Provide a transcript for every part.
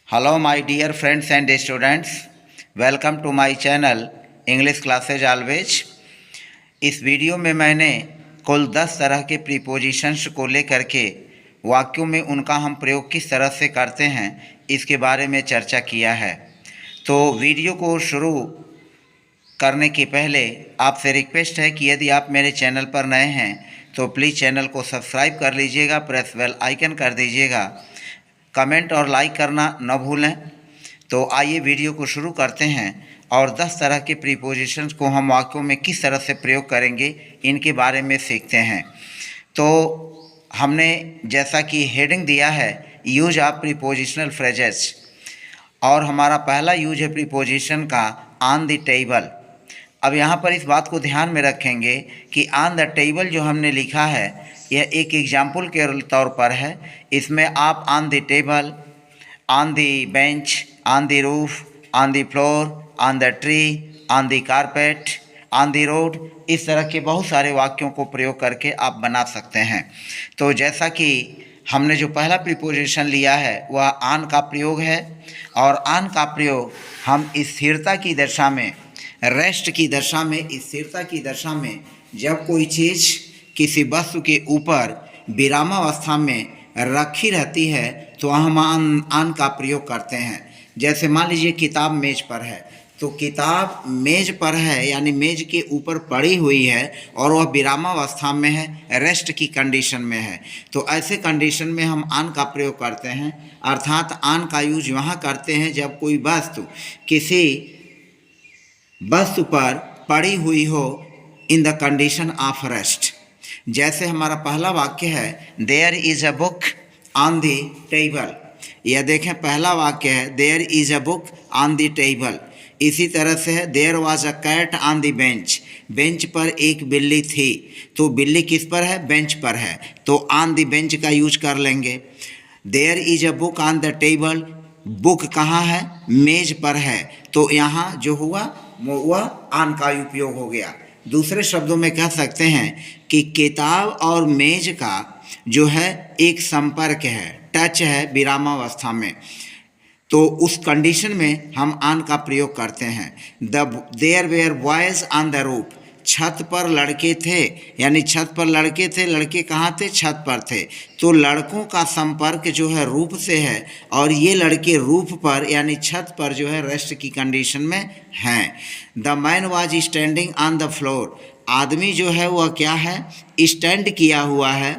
Hello my dear friends and students, welcome to my channel English Classes Always। इस video में मैंने कुल 10 तरह के प्रीपोजिशंस को लेकर के वाक्यों में उनका हम प्रयोग किस तरह से करते हैं इसके बारे में चर्चा किया है। तो वीडियो को शुरू करने के पहले आपसे रिक्वेस्ट है कि यदि आप मेरे चैनल पर नए हैं तो प्लीज़ चैनल को सब्सक्राइब कर लीजिएगा, प्रेस बेल आइकन कर दीजिएगा, कमेंट और लाइक करना न भूलें। तो आइए वीडियो को शुरू करते हैं और 10 तरह के प्रीपोजिशंस को हम वाक्यों में किस तरह से प्रयोग करेंगे इनके बारे में सीखते हैं। तो हमने जैसा कि हेडिंग दिया है यूज ऑफ प्रीपोजिशनल फ्रेजेस, और हमारा पहला यूज है प्रीपोजिशन का ऑन द टेबल। अब यहाँ पर इस बात को ध्यान में रखेंगे कि ऑन द टेबल जो हमने लिखा है यह एक एग्जाम्पल के तौर पर है। इसमें आप on the table, on the bench, on the roof, on the floor, on the tree, on the carpet, on the road, इस तरह के बहुत सारे वाक्यों को प्रयोग करके आप बना सकते हैं। तो जैसा कि हमने जो पहला प्रीपोजिशन लिया है वह ऑन का प्रयोग है, और ऑन का प्रयोग हम स्थिरता की दशा में, रेस्ट की दशा में, स्थिरता की दशा में जब कोई चीज़ किसी वस्तु के ऊपर विरामावस्था में रखी रहती है तो हम ऑन का प्रयोग करते हैं। जैसे मान लीजिए किताब मेज पर है, तो किताब मेज पर है यानी मेज के ऊपर पड़ी हुई है और वह विरामावस्था में है, रेस्ट की कंडीशन में है। तो ऐसे कंडीशन में हम ऑन का प्रयोग करते हैं, अर्थात ऑन का यूज वहाँ करते हैं जब कोई वस्तु किसी वस्तु पर पड़ी हुई हो in the condition of rest. जैसे हमारा पहला वाक्य है there is a book on the table. यह देखें पहला वाक्य है there is a book on the table. इसी तरह से है there was a cat on the bench. Bench पर एक बिल्ली थी, तो बिल्ली किस पर है? बेंच पर है, तो ऑन द बेंच का यूज कर लेंगे। There is a book on the table, book कहाँ है? मेज पर है, तो यहाँ जो हुआ वह ऑन का उपयोग हो गया। दूसरे शब्दों में कह सकते हैं कि किताब और मेज का जो है एक संपर्क है, टच है विरामावस्था में, तो उस कंडीशन में हम ऑन का प्रयोग करते हैं। There were boys on the roof, छत पर लड़के थे, यानी छत पर लड़के थे। लड़के कहाँ थे? छत पर थे, तो लड़कों का संपर्क जो है रूफ से है, और ये लड़के रूफ पर यानी छत पर जो है रेस्ट की कंडीशन में हैं। The man was standing on the floor, आदमी जो है वह क्या है? स्टैंड किया हुआ है।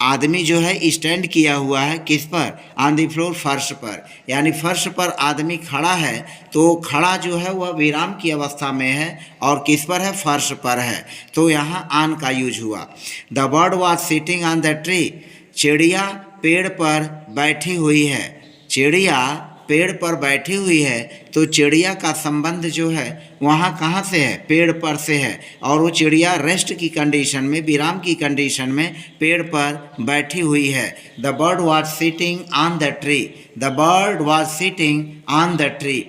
आदमी जो है स्टैंड किया हुआ है किस पर? ऑन द फ्लोर, फर्श पर, यानी फर्श पर आदमी खड़ा है, तो खड़ा जो है वह विराम की अवस्था में है और किस पर है? फर्श पर है, तो यहाँ ऑन का यूज हुआ। The bird was sitting on the tree, चिड़िया पेड़ पर बैठी हुई है। चिड़िया पेड़ पर बैठी हुई है, तो चिड़िया का संबंध जो है वहाँ कहाँ से है? पेड़ पर से है, और वो चिड़िया रेस्ट की कंडीशन में, विराम की कंडीशन में पेड़ पर बैठी हुई है। The bird was sitting on the tree, the bird was sitting on the tree.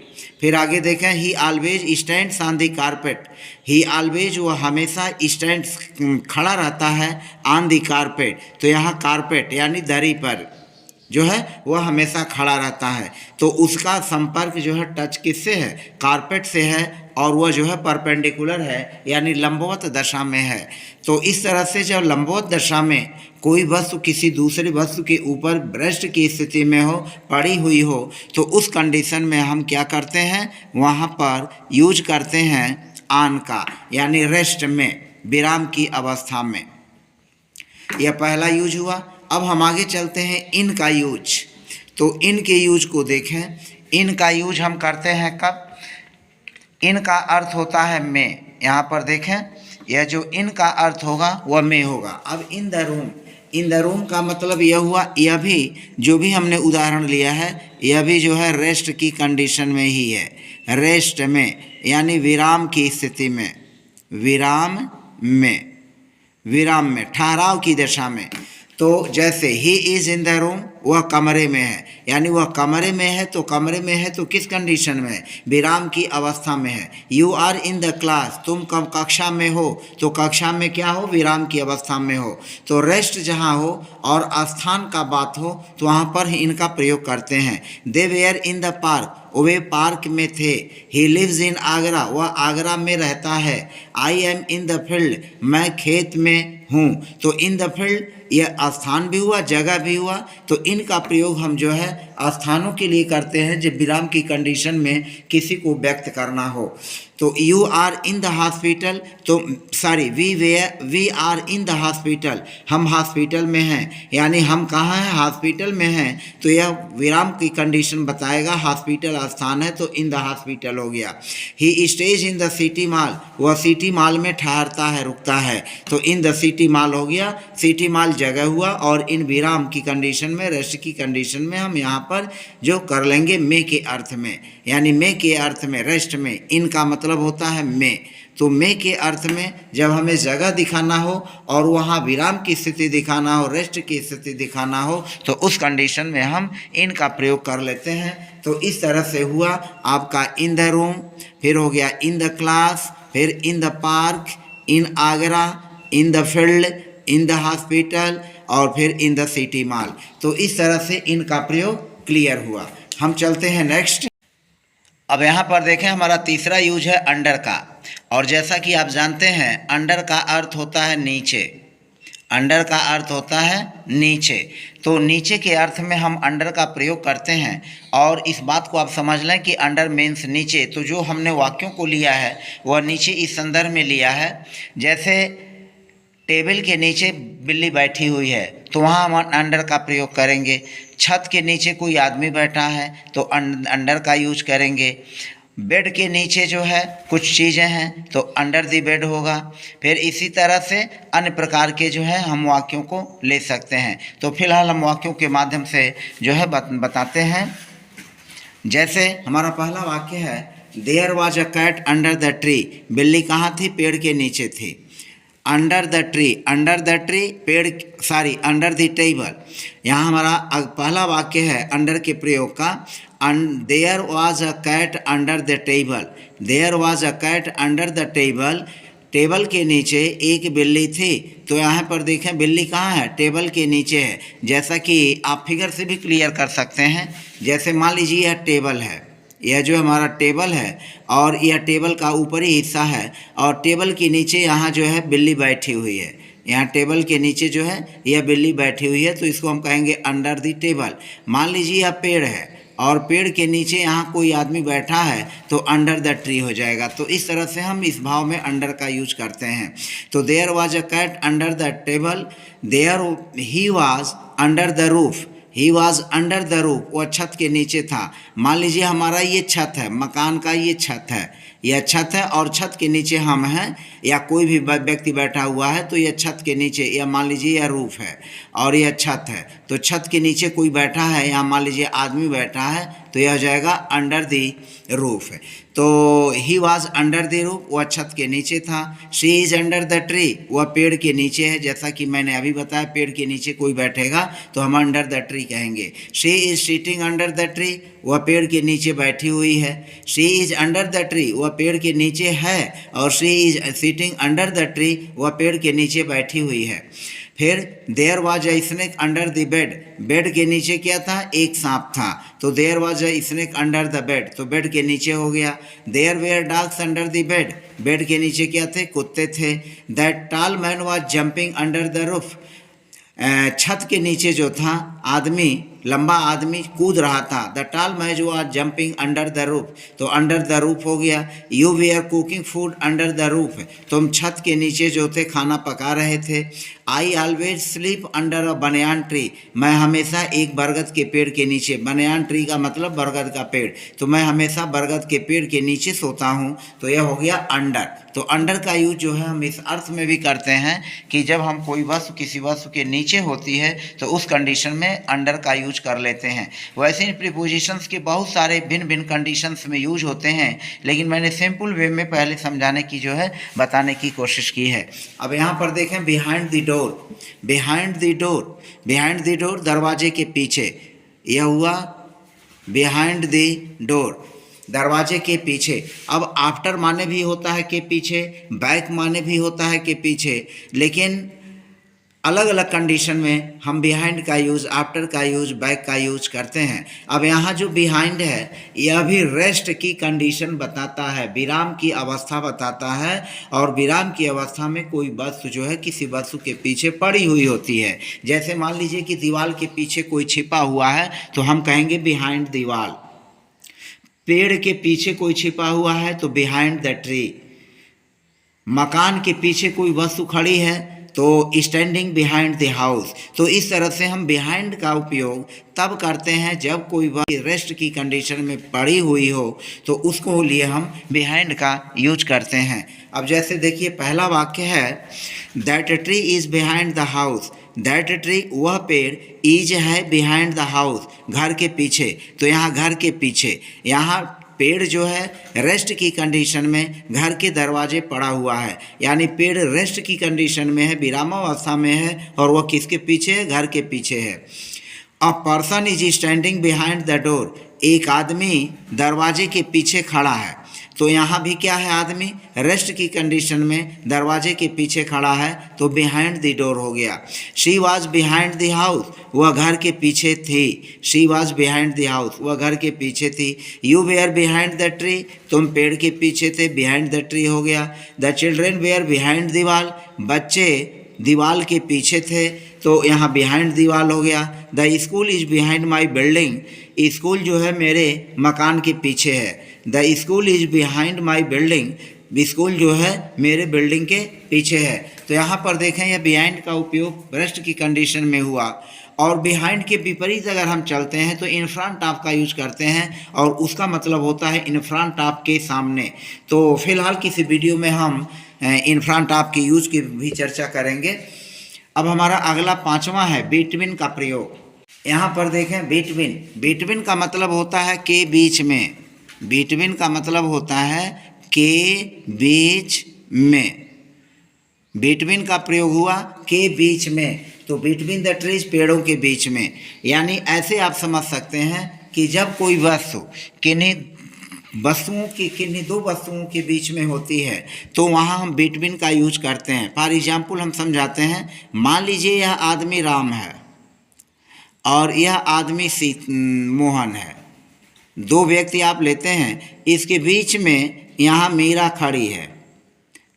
फिर आगे देखें ही always stands on the carpet. He always, वो हमेशा स्टैंड खड़ा रहता है ऑन द कारपेट, तो यहाँ कारपेट यानी दरी पर जो है वह हमेशा खड़ा रहता है, तो उसका संपर्क जो है टच किससे है? कारपेट से है, और वह जो है परपेंडिकुलर है यानी लंबवत दशा में है। तो इस तरह से जब लंबवत दशा में कोई वस्तु किसी दूसरी वस्तु के ऊपर रेस्ट की स्थिति में हो, पड़ी हुई हो, तो उस कंडीशन में हम क्या करते हैं? वहाँ पर यूज करते हैं ऑन का, यानी रेस्ट में, विराम की अवस्था में। यह पहला यूज हुआ। अब हम आगे चलते हैं इन का यूज। तो इन के यूज को देखें। इन का यूज हम करते हैं कब? इन का अर्थ होता है में। यहाँ पर देखें, यह जो इन का अर्थ होगा वह में होगा। अब in the room, in the room का मतलब यह हुआ, यह भी जो भी हमने उदाहरण लिया है यह भी जो है रेस्ट की कंडीशन में ही है, रेस्ट में यानी विराम की स्थिति में, विराम में, विराम में, ठहराव की दशा में। तो जैसे he is in the room, वह कमरे में है, यानी वह कमरे में है तो कमरे में है तो किस कंडीशन में है, विराम की अवस्था में है। You are in the class, तुम कब कक्षा में हो तो कक्षा में क्या हो, विराम की अवस्था में हो। तो रेस्ट जहाँ हो और स्थान का बात हो तो वहाँ पर ही इनका प्रयोग करते हैं। They were in the park, वे पार्क में थे। ही लिव्स इन आगरा, वह आगरा में रहता है। I am in the field, मैं खेत में हूँ। तो इन द फील्ड यह स्थान भी हुआ, जगह भी हुआ, तो इनका प्रयोग हम जो है स्थानों के लिए करते हैं जब विराम की कंडीशन में किसी को व्यक्त करना हो। तो you are in the hospital, तो sorry we are in the hospital, हम हॉस्पिटल में हैं, यानी हम कहाँ हैं, हॉस्पिटल में हैं। तो यह विराम की कंडीशन बताएगा, हॉस्पिटल स्थान है तो इन द हॉस्पिटल हो गया। He stays in the city mall, वह सिटी मॉल में ठहरता है, रुकता है, तो इन द सिटी मॉल हो गया। सिटी मॉल जगह हुआ और इन विराम की कंडीशन में, रेस्ट की कंडीशन में हम यहाँ पर जो कर लेंगे मे के अर्थ में, यानी मे के अर्थ में, रेस्ट में, इनका मतलब होता है मे। तो मे के अर्थ में जब हमें जगह दिखाना हो और वहाँ विराम की स्थिति दिखाना हो, रेस्ट की स्थिति दिखाना हो, तो उस कंडीशन में हम इनका प्रयोग कर लेते हैं। तो इस तरह से हुआ आपका इन द रूम, फिर हो गया इन द क्लास, फिर इन the park, in Agra, in the field, in the hospital और फिर इन द सिटी मॉल। तो इस तरह से इनका प्रयोग क्लियर हुआ। हम चलते हैं नेक्स्ट। अब यहाँ पर देखें, हमारा तीसरा यूज है अंडर का, और जैसा कि आप जानते हैं अंडर का अर्थ होता है नीचे, अंडर का अर्थ होता है नीचे। तो नीचे के अर्थ में हम अंडर का प्रयोग करते हैं, और इस बात को आप समझ लें कि अंडर मीन्स नीचे। तो जो हमने वाक्यों को लिया है वह नीचे इस संदर्भ में लिया है, जैसे टेबल के नीचे बिल्ली बैठी हुई है तो वहाँ हम अंडर का प्रयोग करेंगे। छत के नीचे कोई आदमी बैठा है तो अंडर का यूज करेंगे। बेड के नीचे जो है कुछ चीज़ें हैं तो अंडर दी बेड होगा। फिर इसी तरह से अन्य प्रकार के जो है हम वाक्यों को ले सकते हैं। तो फिलहाल हम वाक्यों के माध्यम से जो है बताते हैं। जैसे हमारा पहला वाक्य है, there was a cat under the tree, बिल्ली कहाँ थी, पेड़ के नीचे थी। Under the tree, under the tree पेड़, सॉरी अंडर द टेबल, यहाँ हमारा पहला वाक्य है अंडर के प्रयोग का। There was a cat under the table, there was a cat under the table, table के नीचे एक बिल्ली थी। तो यहाँ पर देखें बिल्ली कहाँ है, टेबल के नीचे है। जैसा कि आप फिगर से भी क्लियर कर सकते हैं। जैसे मान लीजिए यह टेबल है, यह जो हमारा टेबल है और यह टेबल का ऊपरी हिस्सा है, और टेबल के नीचे यहाँ जो है बिल्ली बैठी हुई है। यहाँ टेबल के नीचे जो है यह बिल्ली बैठी हुई है, तो इसको हम कहेंगे अंडर द टेबल। मान लीजिए यह पेड़ है और पेड़ के नीचे यहाँ कोई आदमी बैठा है तो अंडर द ट्री हो जाएगा। तो इस तरह से हम इस भाव में अंडर का यूज करते हैं। तो there was a cat under the table, there he was under the roof, he was under the roof, वह छत के नीचे था। मान लीजिए हमारा ये छत है, मकान का ये छत है, यह छत है और छत के नीचे हम हैं या कोई भी व्यक्ति बैठा हुआ है, तो यह छत के नीचे, या मान लीजिए यह रूफ है और यह छत है, तो छत के नीचे कोई बैठा है, या मान लीजिए आदमी बैठा है, तो यह हो जाएगा अंडर दी रूफ। तो he was under the roof, वह छत के नीचे था। She is under the tree, वह पेड़ के नीचे है। जैसा कि मैंने अभी बताया, पेड़ के नीचे कोई बैठेगा तो हम अंडर द ट्री कहेंगे। She is sitting under the tree, वह पेड़ के नीचे बैठी हुई है। She is under the tree, वह पेड़ के नीचे है, और she is sitting under the tree, वह पेड़ के नीचे बैठी हुई है। फिर there was a snake under the bed, bed के नीचे क्या था, एक सांप था, तो there was a snake under the bed, तो बेड के नीचे हो गया। There were dogs under the bed, bed के नीचे क्या थे, कुत्ते थे। That tall man was jumping under the roof, छत के नीचे जो था आदमी, लंबा आदमी कूद रहा था। The tall man was jumping under the roof, तो अंडर द रूफ हो गया। You were cooking food under the roof, तुम छत के नीचे जो थे खाना पका रहे थे। I always sleep under a banyan tree, मैं हमेशा एक बरगद के पेड़ के नीचे, बनियान ट्री का मतलब बरगद का पेड़, तो मैं हमेशा बरगद के पेड़ के नीचे सोता हूँ। तो यह हो गया अंडर। तो अंडर का यूज जो है हम इस अर्थ में भी करते हैं कि जब हम कोई वस्तु किसी वस्तु के नीचे होती है तो उस कंडीशन में में अंडर का यूज कर लेते हैं। वैसे इन प्रीपोजिशंस के बहुत सारे भिन्न भिन्न कंडीशंस में यूज होते हैं, लेकिन मैंने सिंपल वे में पहले समझाने की जो है बताने की कोशिश की है। अब यहाँ पर देखें behind the door, behind the door, behind the door दरवाजे के पीछे, यह हुआ बिहाइंड द डोर दरवाजे के पीछे। अब आफ्टर माने भी होता है के पीछे, बैक माने भी होता है के पीछे, लेकिन अलग अलग कंडीशन में हम बिहाइंड का यूज़, आफ्टर का यूज़, बैक का यूज करते हैं। अब यहाँ जो बिहाइंड है यह भी रेस्ट की कंडीशन बताता है, विराम की अवस्था बताता है, और विराम की अवस्था में कोई वस्तु जो है किसी वस्तु के पीछे पड़ी हुई होती है। जैसे मान लीजिए कि दीवार के पीछे कोई छिपा हुआ है तो हम कहेंगे बिहाइंड दीवार। पेड़ के पीछे कोई छिपा हुआ है तो बिहाइंड द ट्री। मकान के पीछे कोई वस्तु खड़ी है तो स्टैंडिंग बिहाइंड द हाउस। तो इस तरह से हम बिहाइंड का उपयोग तब करते हैं जब कोई वस्तु रेस्ट की कंडीशन में पड़ी हुई हो, तो उसको लिए हम बिहाइंड का यूज करते हैं। अब जैसे देखिए पहला वाक्य है that tree is behind the house. That tree वह पेड़, इज है बिहाइंड द हाउस घर के पीछे। तो यहाँ घर के पीछे, यहाँ पेड़ जो है रेस्ट की कंडीशन में घर के दरवाजे पड़ा हुआ है, यानी पेड़ रेस्ट की कंडीशन में है, विरामावस्था में है, और वह किसके पीछे है? घर के पीछे है। A person is standing behind the door. एक आदमी दरवाजे के पीछे खड़ा है। तो यहाँ भी क्या है? आदमी रेस्ट की कंडीशन में दरवाजे के पीछे खड़ा है, तो बिहाइंड द डोर हो गया। She was behind the house, वह घर के पीछे थी। She was behind the house, वह घर के पीछे थी। You were behind the tree, तुम पेड़ के पीछे थे, बिहाइंड द ट्री हो गया। द चिल्ड्रेन वेयर बिहाइंड दीवाल, बच्चे दीवाल के पीछे थे, तो यहाँ बिहाइंड दीवाल हो गया। The school is behind my building, school जो है मेरे मकान के पीछे है। The school is behind my building, school जो है मेरे बिल्डिंग के पीछे है। तो यहाँ पर देखें यह बिहाइंड का उपयोग रेस्ट की कंडीशन में हुआ। और बिहाइंड के विपरीत अगर हम चलते हैं तो इन फ्रंट ऑफ का यूज करते हैं, और उसका मतलब होता है इन फ्रंट ऑफ के सामने। तो फिलहाल किसी वीडियो में हम इन फ्रंट ऑफ के यूज की भी चर्चा करेंगे। अब हमारा अगला पांचवा है बिटवीन का प्रयोग। यहाँ पर देखें बिटवीन, बिटवीन का मतलब होता है के बीच में। बिटवीन का मतलब होता है के बीच में। बिटवीन का प्रयोग हुआ के बीच में, तो बिटवीन द ट्रीज पेड़ों के बीच में। यानी ऐसे आप समझ सकते हैं कि जब कोई वस्तु किन्हीं दो वस्तुओं के बीच में होती है तो वहाँ हम बिटवीन का यूज करते हैं। फॉर एग्जाम्पल हम समझाते हैं। मान लीजिए यह आदमी राम है और यह आदमी मोहन है। दो व्यक्ति आप लेते हैं, इसके बीच में यहाँ मीरा खड़ी है,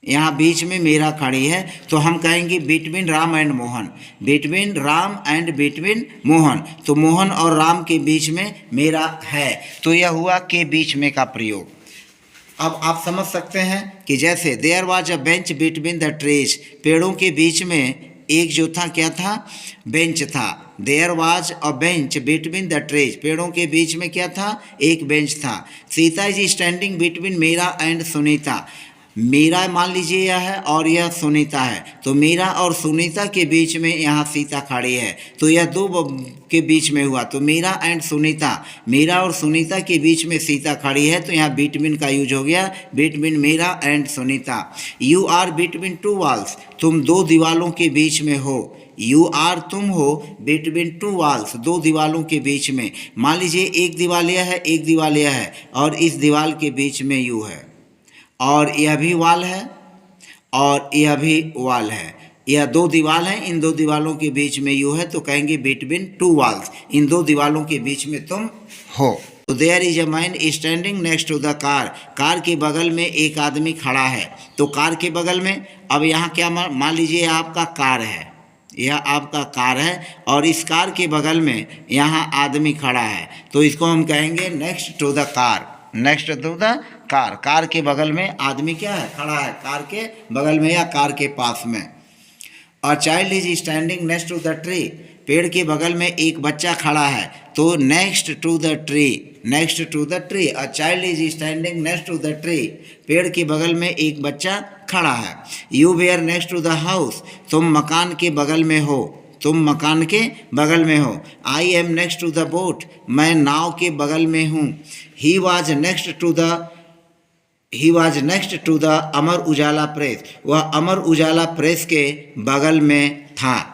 यहाँ बीच में मीरा खड़ी है, तो हम कहेंगे between Ram and Mohan. Between Ram and between Mohan, तो मोहन और राम के बीच में मीरा है। तो यह हुआ के बीच में का प्रयोग। अब आप समझ सकते हैं कि जैसे there was a bench between the trees, पेड़ों के बीच में एक जो था क्या था? बेंच था। There was a bench between the trees, पेड़ों के बीच में क्या था? एक बेंच था। Sita is standing between Meera and Sunita, Meera मान लीजिए यह है और यह सुनीता है, तो मीरा और सुनीता के बीच में यहाँ सीता खड़ी है, तो यह दो के बीच में हुआ। तो मीरा एंड सुनीता, मीरा और सुनीता के बीच में सीता खड़ी है, तो यहाँ बिटवीन का यूज हो गया, between Meera and Sunita. You are between two walls, तुम दो दीवालों के बीच में हो। यू आर तुम हो बिटवीन टू वॉल्स, दो दीवालों के बीच में। मान लीजिए एक दीवार यह है, एक दीवार यह है, और इस दीवार के बीच में यू है, और यह भी वाल है, और यह भी वाल है। यह दो दीवार हैं, इन दो दीवारों के बीच में यू है, तो कहेंगे बिटवीन टू वॉल्स, इन दो दीवारों के बीच में तुम हो। तो there is a man standing next to the car, car के बगल में एक आदमी खड़ा है। तो कार के बगल में, अब यहाँ क्या मान लीजिए आपका कार है, यह आपका कार है, और इस कार के बगल में यहाँ आदमी खड़ा है, तो इसको हम कहेंगे next to the car. Next to the car, car के बगल में आदमी क्या है? खड़ा है, कार के बगल में या कार के पास में। और child is standing next to the tree, पेड़ के बगल में एक बच्चा खड़ा है, तो next to the tree, next to the tree. A child is standing next to the tree, पेड़ के बगल में एक बच्चा खड़ा है। You were next to the house, तुम मकान के बगल में हो, तुम मकान के बगल में हो। I am next to the boat, मैं नाव के बगल में हूँ। He was next to the Amar Ujala press, वह अमर उजाला प्रेस के बगल में था।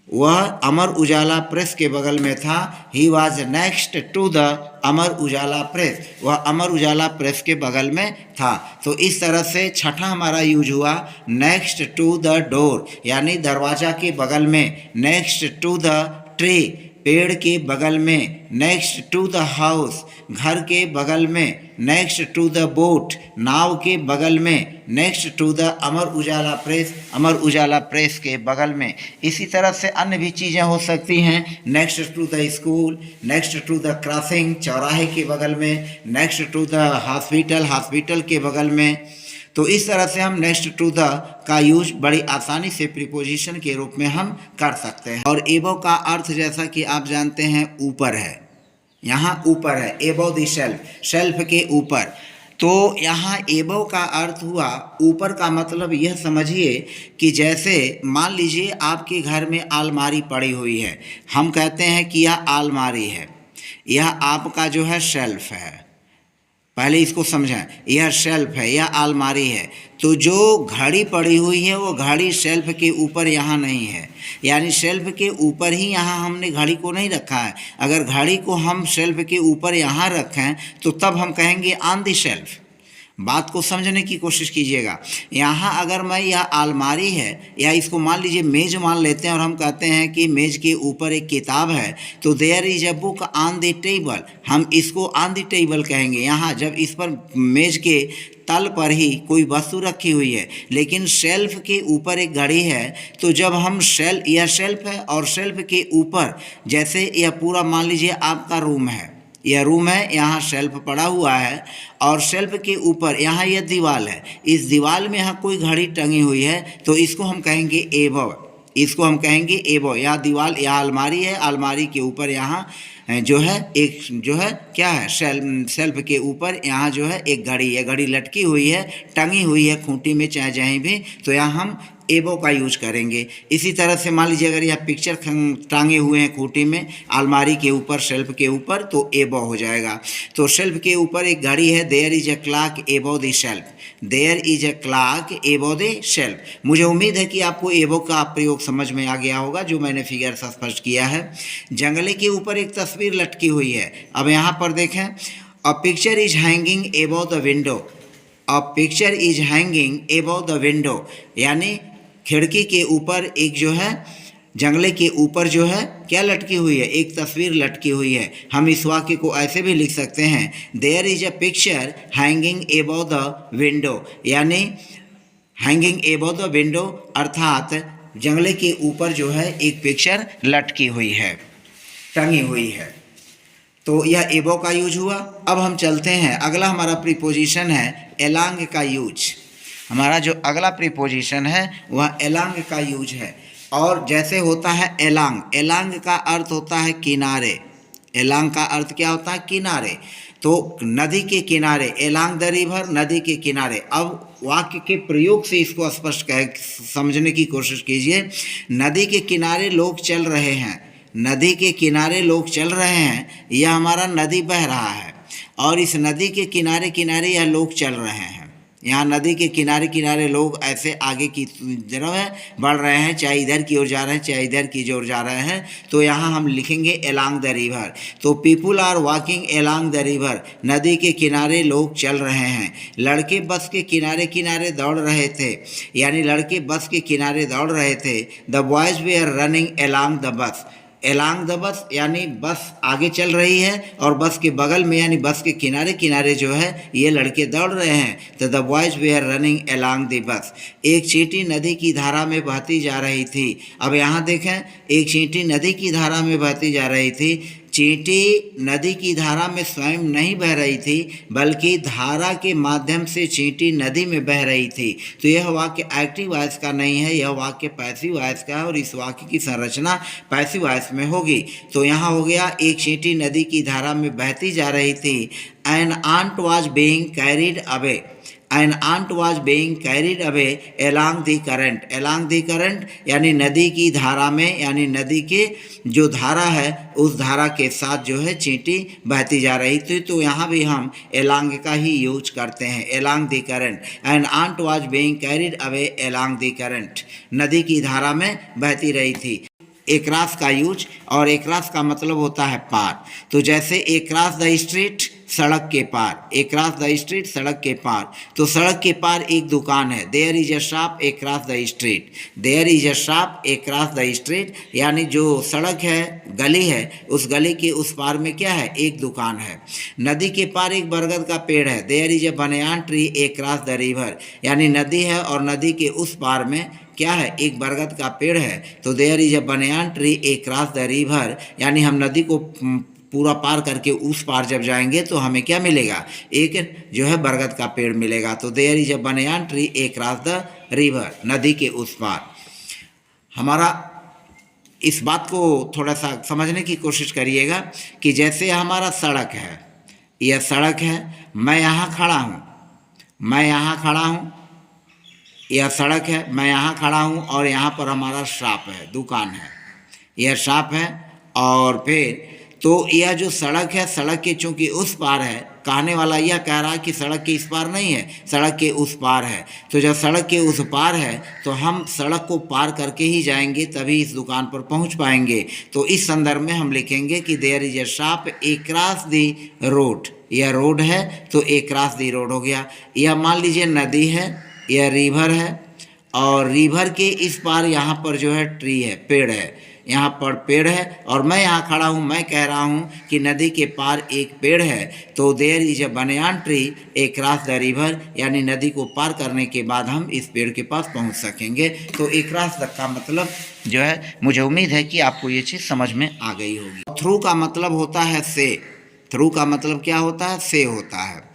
वह अमर उजाला प्रेस के बगल में था। He was next to the Amar Ujala press, वह अमर उजाला प्रेस के बगल में था। तो इस तरह से छठा हमारा यूज हुआ नेक्स्ट टू द डोर, यानी दरवाज़ा के बगल में। नेक्स्ट टू द ट्री, पेड़ के बगल में। नेक्स्ट टू द हाउस, घर के बगल में। नेक्स्ट टू द बोट, नाव के बगल में। Next to the Amar Ujala press, Amar Ujala press के बगल में। इसी तरह से अन्य भी चीज़ें हो सकती हैं। Next to the school, next to the crossing, चौराहे के बगल में। Next to the hospital, hospital के बगल में। तो इस तरह से हम नेक्स्ट टू द का यूज बड़ी आसानी से प्रीपोजिशन के रूप में हम कर सकते हैं। और एबव का अर्थ जैसा कि आप जानते हैं ऊपर है, यहाँ ऊपर है, एबव द शेल्फ, शेल्फ के ऊपर। तो यहाँ एबव का अर्थ हुआ ऊपर का मतलब यह समझिए कि जैसे मान लीजिए आपके घर में अलमारी पड़ी हुई है, हम कहते हैं कि यह अलमारी है, यह आपका जो है शेल्फ है। पहले इसको समझें, यह शेल्फ है, यह अलमारी है। तो जो घड़ी पड़ी हुई है वो घड़ी शेल्फ के ऊपर यहाँ नहीं है, यानी शेल्फ के ऊपर ही यहाँ हमने घड़ी को नहीं रखा है। अगर घड़ी को हम शेल्फ के ऊपर यहाँ रखें तो तब हम कहेंगे ऑन द शेल्फ। बात को समझने की कोशिश कीजिएगा। यहाँ अगर मैं यह अलमारी है या इसको मान लीजिए मेज़ मान लेते हैं और हम कहते हैं कि मेज़ के ऊपर एक किताब है, तो there is a book on the table, हम इसको ऑन द टेबल कहेंगे। यहाँ जब इस पर मेज़ के तल पर ही कोई वस्तु रखी हुई है, लेकिन शेल्फ के ऊपर एक घड़ी है, तो जब हम यह शेल्फ है और शेल्फ के ऊपर, जैसे यह पूरा मान लीजिए आपका रूम है, यह रूम है, यहाँ शेल्फ पड़ा हुआ है और शेल्फ के ऊपर यहाँ यह दीवार है, इस दीवार में यहाँ कोई घड़ी टंगी हुई है, तो इसको हम कहेंगे एबव, इसको हम कहेंगे एबव। यहाँ दीवार, यहाँ अलमारी है, अलमारी के ऊपर यहाँ जो है एक जो है क्या है, शेल्फ के ऊपर यहाँ जो है एक घड़ी है, घड़ी लटकी हुई है, टंगी हुई है खूंटी में चाहे जहीं भी, तो यहाँ हम एबव का यूज करेंगे। इसी तरह से मान लीजिए अगर यह पिक्चर टांगे हुए हैं खूंटी में अलमारी के ऊपर, शेल्फ के ऊपर, तो एबव हो जाएगा। तो शेल्फ के ऊपर एक घड़ी है, there is a clock above the shelf, there is a clock above the shelf. मुझे उम्मीद है कि आपको एबव का प्रयोग समझ में आ गया होगा, जो मैंने फिगर स्पष्ट किया है। जंगले के ऊपर एक तस्वीर लटकी हुई है। अब यहाँ पर देखें, a picture is hanging above the window, a picture is hanging above the window, यानी खिड़की के ऊपर एक जो है, जंगले के ऊपर जो है क्या लटकी हुई है, एक तस्वीर लटकी हुई है। हम इस वाक्य को ऐसे भी लिख सकते हैं, there is a picture hanging above the window, यानी हैंगिंग एबव द विंडो अर्थात जंगले के ऊपर जो है एक पिक्चर लटकी हुई है, टंगी हुई है। तो यह एबव का यूज हुआ। अब हम चलते हैं, अगला हमारा प्रीपोजिशन है एलांग का यूज। हमारा जो अगला प्रीपोजिशन है वह एलांग का यूज है। और जैसे होता है एलांग, एलांग का अर्थ होता है किनारे, एलांग का अर्थ क्या होता है, किनारे। तो नदी के किनारे, एलांग द रिवर, नदी के किनारे। अब वाक्य के प्रयोग से इसको स्पष्ट समझने की कोशिश कीजिए। नदी के किनारे लोग चल रहे हैं, नदी के किनारे लोग चल रहे हैं, यह हमारा नदी बह रहा है और इस नदी के किनारे किनारे यह लोग चल रहे हैं। यहाँ नदी के किनारे किनारे लोग ऐसे आगे की तरफ बढ़ रहे हैं, चाहे इधर की ओर जा रहे हैं चाहे इधर की ओर जा रहे हैं। तो यहाँ हम लिखेंगे एलांग द रिवर। तो people are walking along the river, नदी के किनारे लोग चल रहे हैं। लड़के बस के किनारे किनारे दौड़ रहे थे, यानी लड़के बस के किनारे दौड़ रहे थे। The boys they are running along the bus, along the bus यानी बस आगे चल रही है और बस के बगल में यानी बस के किनारे किनारे जो है ये लड़के दौड़ रहे हैं। तो the boys they are running along the bus. एक चींटी नदी की धारा में बहती जा रही थी। अब यहाँ देखें, एक चींटी नदी की धारा में बहती जा रही थी। चींटी नदी की धारा में स्वयं नहीं बह रही थी, बल्कि धारा के माध्यम से चींटी नदी में बह रही थी। तो यह वाक्य एक्टिव वॉइस का नहीं है, यह वाक्य पैसिव वॉइस का है और इस वाक्य की संरचना पैसिव वॉइस में होगी। तो यहाँ हो गया, एक चींटी नदी की धारा में बहती जा रही थी। An ant was being carried away, an ant was being carried away along the current, along the current यानी नदी की धारा में, यानी नदी के जो धारा है उस धारा के साथ जो है चींटी बहती जा रही थी। तो यहाँ भी हम एलॉन्ग का ही यूज करते हैं, along the current, an ant was being carried away along the current, नदी की धारा में बहती रही थी। एक्रॉस का यूज, और एक्रॉस का मतलब होता है पार। तो जैसे एक्रॉस द स्ट्रीट, सड़क के पार, एक्रॉस द स्ट्रीट सड़क के पार, तो सड़क के पार एक दुकान है, there is a shop across the street, there is a shop across the street, यानी जो सड़क है, गली है, उस गली के उस पार में क्या है, एक दुकान है। नदी के पार एक बरगद का पेड़ है, there is a banyan tree across the river, यानी नदी है और नदी के उस पार में क्या है, एक बरगद का पेड़ है। तो there is a banyan tree across the river, यानी हम नदी को पूरा पार करके उस पार जब जाएंगे तो हमें क्या मिलेगा, एक जो है बरगद का पेड़ मिलेगा। तो there is a banyan tree across the river, नदी के उस पार। हमारा इस बात को थोड़ा सा समझने की कोशिश करिएगा कि जैसे हमारा सड़क है, यह सड़क है, मैं यहाँ खड़ा हूँ, मैं यहाँ खड़ा हूँ, यह सड़क है, मैं यहाँ खड़ा हूँ और यहाँ पर हमारा शॉप है, दुकान है, यह शॉप है। और फिर तो यह जो सड़क है, सड़क के चूँकि उस पार है, कहने वाला यह कह रहा है कि सड़क के इस पार नहीं है, सड़क के उस पार है। तो जब सड़क के उस पार है तो हम सड़क को पार करके ही जाएंगे, तभी इस दुकान पर पहुंच पाएंगे। तो इस संदर्भ में हम लिखेंगे कि there is a shop across the road, यह रोड है तो एक्रॉस दी रोड हो गया। यह मान लीजिए नदी है, यह रिवर है, और रिवर के इस पार यहाँ पर जो है ट्री है, पेड़ है, यहाँ पर पेड़ है, और मैं यहाँ खड़ा हूँ, मैं कह रहा हूँ कि नदी के पार एक पेड़ है। तो there is a banyan tree across the river, यानी नदी को पार करने के बाद हम इस पेड़ के पास पहुँच सकेंगे। तो एक्रॉस द का मतलब जो है, मुझे उम्मीद है कि आपको ये चीज़ समझ में आ गई होगी। थ्रू का मतलब होता है से, थ्रू का मतलब क्या होता है, से होता है।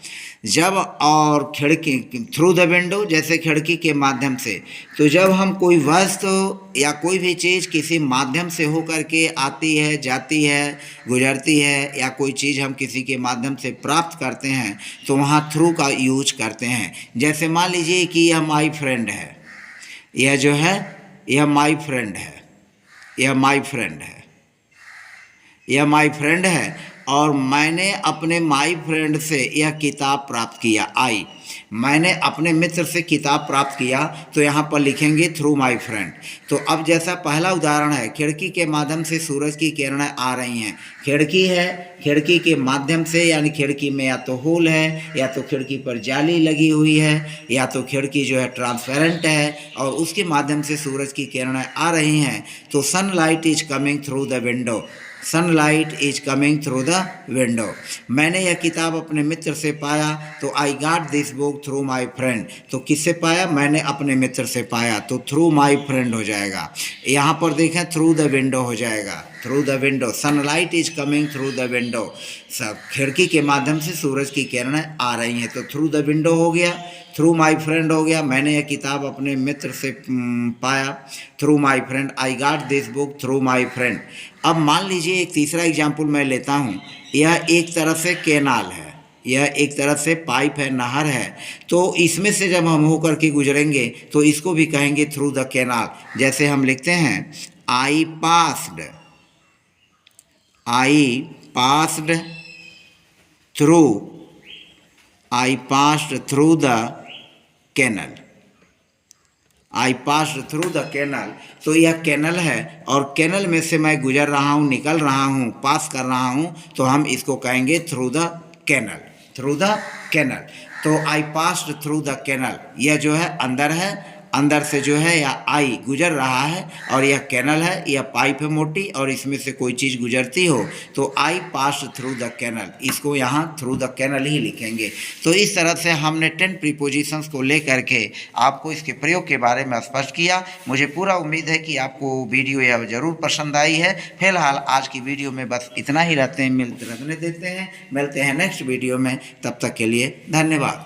जब और खिड़की, थ्रू द विंडो जैसे खिड़की के माध्यम से, तो जब हम कोई वस्तु या कोई भी चीज़ किसी माध्यम से होकर के आती है, जाती है, गुजरती है, या कोई चीज़ हम किसी के माध्यम से प्राप्त करते हैं तो वहाँ थ्रू का यूज करते हैं। जैसे मान लीजिए कि यह माई फ्रेंड है, यह जो है, यह माई फ्रेंड है, यह माई फ्रेंड है, यह माई फ्रेंड है, और मैंने अपने माई फ्रेंड से यह किताब प्राप्त किया, आई, मैंने अपने मित्र से किताब प्राप्त किया, तो यहाँ पर लिखेंगे थ्रू माई फ्रेंड। तो अब जैसा पहला उदाहरण है, खिड़की के माध्यम से सूरज की किरणें आ रही हैं, खिड़की है, खिड़की के माध्यम से, यानी खिड़की में या तो होल है, या तो खिड़की पर जाली लगी हुई है, या तो खिड़की जो है ट्रांसपेरेंट है, और उसके माध्यम से सूरज की किरणें आ रही हैं। तो sunlight is coming through the window, sunlight is coming through the window. मैंने यह किताब अपने मित्र से पाया, तो I got this book through my friend. तो किससे पाया, मैंने अपने मित्र से पाया, तो थ्रू माई फ्रेंड हो जाएगा। यहाँ पर देखें थ्रू द विंडो हो जाएगा, through the window, sunlight is coming through the window, सब खिड़की के माध्यम से सूरज की किरणें आ रही हैं, तो थ्रू द विंडो हो गया, थ्रू माई फ्रेंड हो गया, मैंने यह किताब अपने मित्र से पाया, through my friend, I got this book through my friend. अब मान लीजिए एक तीसरा एग्जाम्पल मैं लेता हूँ, यह एक तरफ से कैनाल है, यह एक तरफ से पाइप है, नहर है, तो इसमें से जब हम होकर के गुजरेंगे तो इसको भी कहेंगे थ्रू द कैनाल। जैसे हम लिखते हैं I passed, I passed through, I passed through the canal, I passed through the canal. तो यह कैनल है और कैनल में से मैं गुजर रहा हूँ, निकल रहा हूँ, पास कर रहा हूँ, तो हम इसको कहेंगे through the canal, through the canal. तो I passed through the canal, यह जो है अंदर है, अंदर से जो है या आई गुजर रहा है, और यह कैनल है, यह पाइप है मोटी, और इसमें से कोई चीज़ गुजरती हो तो आई पास थ्रू द कैनल, इसको यहाँ थ्रू द कैनल ही लिखेंगे। तो इस तरह से हमने 10 प्रीपोजिशंस को लेकर के आपको इसके प्रयोग के बारे में स्पष्ट किया। मुझे पूरा उम्मीद है कि आपको वीडियो यह ज़रूर पसंद आई है। फिलहाल आज की वीडियो में बस इतना ही रखने देते हैं, मिलते हैं नेक्स्ट वीडियो में, तब तक के लिए धन्यवाद।